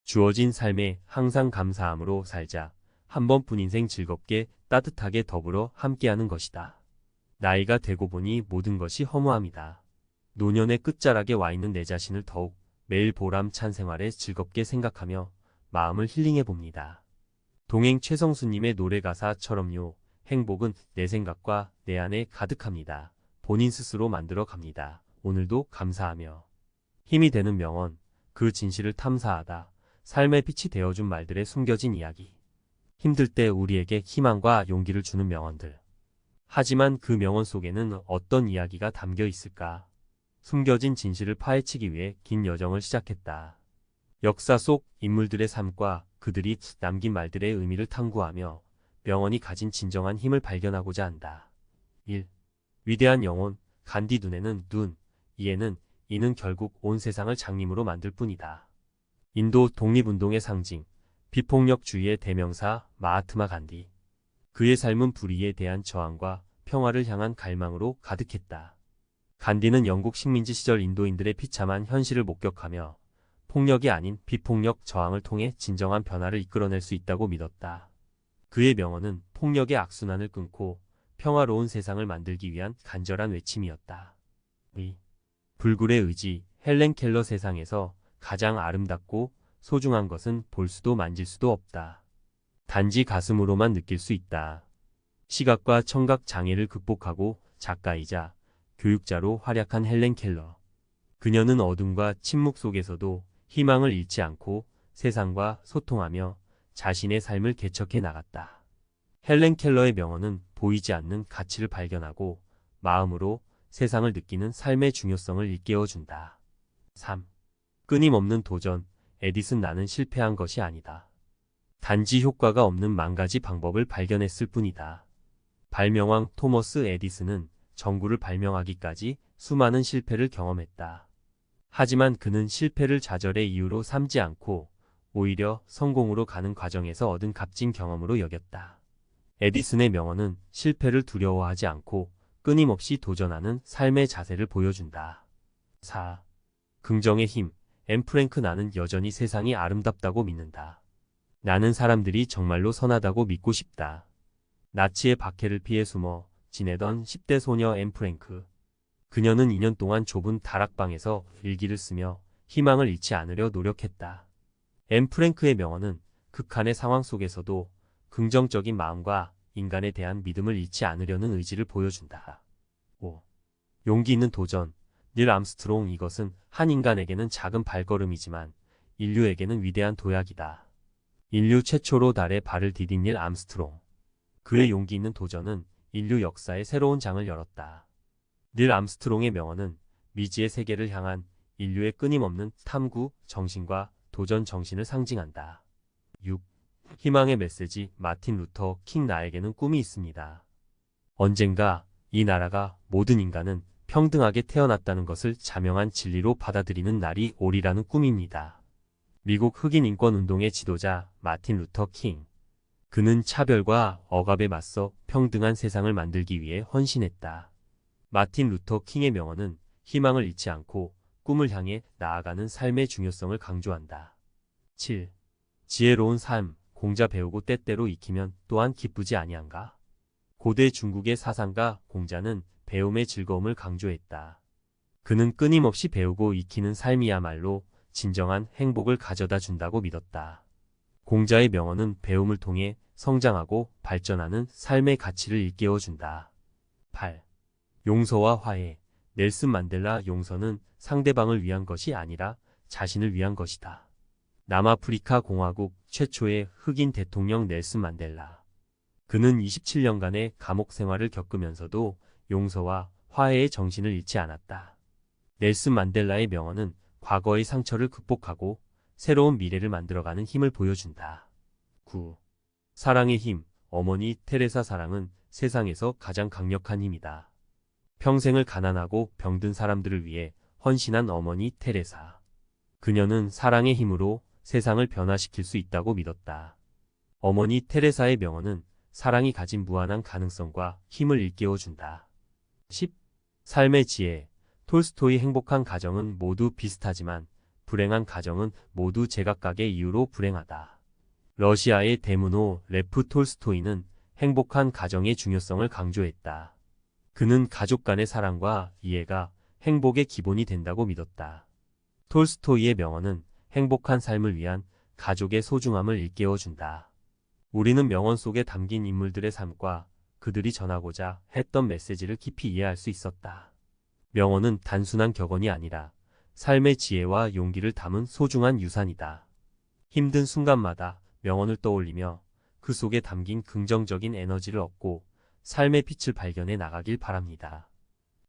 주어진 삶에 항상 감사함으로 살자. 한 번뿐 인생 즐겁게 따뜻하게 더불어 함께하는 것이다. 나이가 되고 보니 모든 것이 허무함이다. 노년의 끝자락에 와 있는 내 자신을 더욱 매일 보람찬 생활에 즐겁게 생각하며 마음을 힐링해 봅니다. 동행 최성수님의 노래 가사처럼요. 행복은 내 생각과 내 안에 가득합니다. 본인 스스로 만들어 갑니다. 오늘도 감사하며 힘이 되는 명언, 그 진실을 탐사하다. 삶의 빛이 되어준 말들의 숨겨진 이야기. 힘들 때 우리에게 희망과 용기를 주는 명언들. 하지만 그 명언 속에는 어떤 이야기가 담겨 있을까? 숨겨진 진실을 파헤치기 위해 긴 여정을 시작했다. 역사 속 인물들의 삶과 그들이 남긴 말들의 의미를 탐구하며 명언이 가진 진정한 힘을 발견하고자 한다. 1. 위대한 영혼, 간디 눈에는 눈, 이는 결국 온 세상을 장님으로 만들 뿐이다. 인도 독립운동의 상징, 비폭력주의의 대명사 마하트마 간디. 그의 삶은 불의에 대한 저항과 평화를 향한 갈망으로 가득했다. 간디는 영국 식민지 시절 인도인들의 비참한 현실을 목격하며 폭력이 아닌 비폭력 저항을 통해 진정한 변화를 이끌어낼 수 있다고 믿었다. 그의 명언은 폭력의 악순환을 끊고 평화로운 세상을 만들기 위한 간절한 외침이었다. 불굴의 의지, 헬렌 켈러. 세상에서 가장 아름답고 소중한 것은 볼 수도 만질 수도 없다. 단지 가슴으로만 느낄 수 있다. 시각과 청각 장애를 극복하고 작가이자 교육자로 활약한 헬렌 켈러. 그녀는 어둠과 침묵 속에서도 희망을 잃지 않고 세상과 소통하며 자신의 삶을 개척해 나갔다. 헬렌 켈러의 명언은 보이지 않는 가치를 발견하고 마음으로 세상을 느끼는 삶의 중요성을 일깨워준다. 3. 끊임없는 도전. 에디슨. 나는 실패한 것이 아니다. 단지 효과가 없는 10,000가지 방법을 발견했을 뿐이다. 발명왕 토머스 에디슨은 전구를 발명하기까지 수많은 실패를 경험했다. 하지만 그는 실패를 좌절의 이유로 삼지 않고 오히려 성공으로 가는 과정에서 얻은 값진 경험으로 여겼다. 에디슨의 명언은 실패를 두려워하지 않고 끊임없이 도전하는 삶의 자세를 보여준다. 4. 긍정의 힘. 앤 프랭크. 나는 여전히 세상이 아름답다고 믿는다. 나는 사람들이 정말로 선하다고 믿고 싶다. 나치의 박해를 피해 숨어 지내던 10대 소녀 앤 프랭크. 그녀는 2년 동안 좁은 다락방에서 일기를 쓰며 희망을 잃지 않으려 노력했다. 앤 프랭크의 명언은 극한의 상황 속에서도 긍정적인 마음과 인간에 대한 믿음을 잃지 않으려는 의지를 보여준다. 5. 용기 있는 도전. 닐 암스트롱. 이것은 한 인간에게는 작은 발걸음이지만 인류에게는 위대한 도약이다. 인류 최초로 달에 발을 디딘 닐 암스트롱. 그의 용기 있는 도전은 인류 역사의 새로운 장을 열었다. 닐 암스트롱의 명언은 미지의 세계를 향한 인류의 끊임없는 탐구 정신과 도전 정신을 상징한다. 6. 희망의 메시지. 마틴 루터 킹. 나에게는 꿈이 있습니다. 언젠가 이 나라가 모든 인간은 평등하게 태어났다는 것을 자명한 진리로 받아들이는 날이 오리라는 꿈입니다. 미국 흑인 인권 운동의 지도자 마틴 루터 킹. 그는 차별과 억압에 맞서 평등한 세상을 만들기 위해 헌신했다. 마틴 루터 킹의 명언은 희망을 잃지 않고 꿈을 향해 나아가는 삶의 중요성을 강조한다. 7. 지혜로운 삶. 공자 배우고 때때로 익히면 또한 기쁘지 아니한가? 고대 중국의 사상가 공자는 배움의 즐거움을 강조했다. 그는 끊임없이 배우고 익히는 삶이야말로 진정한 행복을 가져다 준다고 믿었다. 공자의 명언은 배움을 통해 성장하고 발전하는 삶의 가치를 일깨워준다. 8. 용서와 화해. 넬슨 만델라. 용서는 상대방을 위한 것이 아니라 자신을 위한 것이다. 남아프리카 공화국 최초의 흑인 대통령 넬슨 만델라. 그는 27년간의 감옥 생활을 겪으면서도 용서와 화해의 정신을 잃지 않았다. 넬슨 만델라의 명언은 과거의 상처를 극복하고 새로운 미래를 만들어가는 힘을 보여준다. 9. 사랑의 힘. 어머니 테레사. 사랑은 세상에서 가장 강력한 힘이다. 평생을 가난하고 병든 사람들을 위해 헌신한 어머니 테레사. 그녀는 사랑의 힘으로 세상을 변화시킬 수 있다고 믿었다. 어머니 테레사의 명언은 사랑이 가진 무한한 가능성과 힘을 일깨워준다. 10. 삶의 지혜. 톨스토이. 행복한 가정은 모두 비슷하지만 불행한 가정은 모두 제각각의 이유로 불행하다. 러시아의 대문호 레프 톨스토이는 행복한 가정의 중요성을 강조했다. 그는 가족 간의 사랑과 이해가 행복의 기본이 된다고 믿었다. 톨스토이의 명언은 행복한 삶을 위한 가족의 소중함을 일깨워준다. 우리는 명언 속에 담긴 인물들의 삶과 그들이 전하고자 했던 메시지를 깊이 이해할 수 있었다. 명언은 단순한 격언이 아니라 삶의 지혜와 용기를 담은 소중한 유산이다. 힘든 순간마다 명언을 떠올리며 그 속에 담긴 긍정적인 에너지를 얻고 삶의 빛을 발견해 나가길 바랍니다.